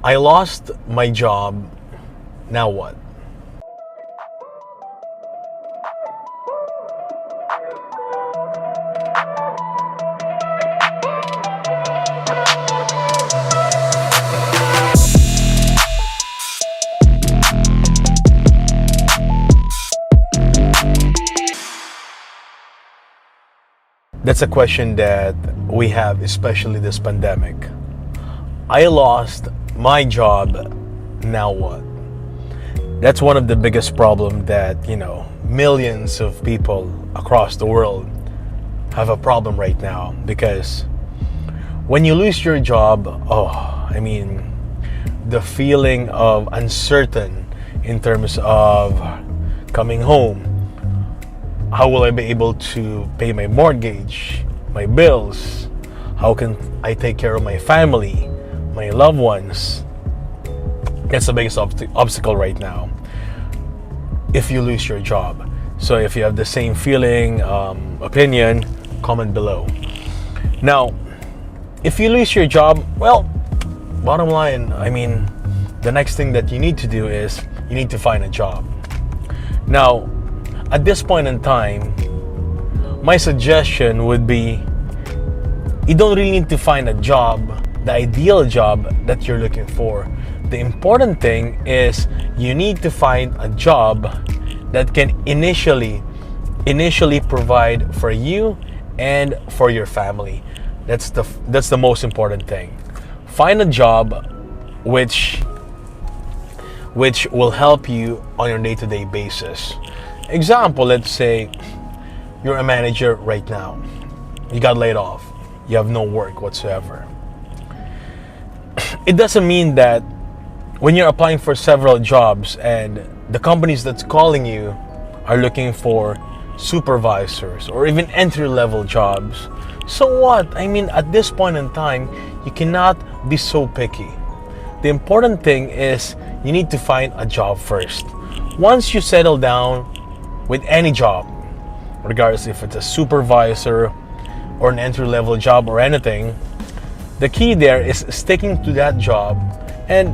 I lost my job. Now what? That's a question that we have, especially this pandemic. I lost my job. Now what? That's one of the biggest problems that, millions of people across the world have a problem right now. Because when you lose your job, the feeling of uncertain in terms of coming home. How will I be able to pay my mortgage, my bills? How can I take care of my family, my loved ones? That's the biggest obstacle right now. If you lose your job. So if you have the same feeling, opinion, comment below. Now, if you lose your job, well, bottom line, the next thing that you need to do is you need to find a job. Now, at this point in time, my suggestion would be you don't really need to find a job, the ideal job that you're looking for. The important thing is you need to find a job that can initially provide for you and for your family. That's the most important thing. Find a job which will help you on your day-to-day basis. Example, let's say you're a manager right now. You got laid off. You have no work whatsoever. It doesn't mean that when you're applying for several jobs and the companies that's calling you are looking for supervisors or even entry-level jobs. So what? At this point in time, you cannot be so picky. The important thing is you need to find a job first. Once you settle down with any job, regardless if it's a supervisor or an entry-level job or anything, the key there is sticking to that job, and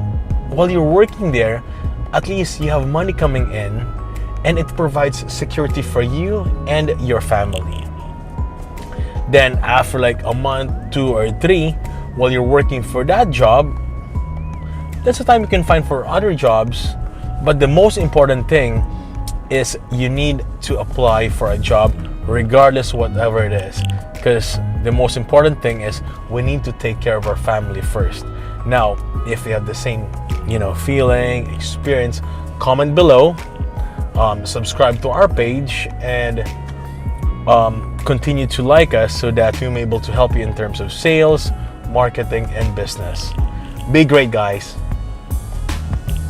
while you're working there, at least you have money coming in and it provides security for you and your family. Then after like a month, 2 or 3, while you're working for that job, that's the time you can find for other jobs. But the most important thing is you need to apply for a job regardless whatever it is, because the most important thing is we need to take care of our family first. Now, if you have the same feeling, experience, comment below, subscribe to our page, and continue to like us so that we're able to help you in terms of sales, marketing, and business. Be great, guys.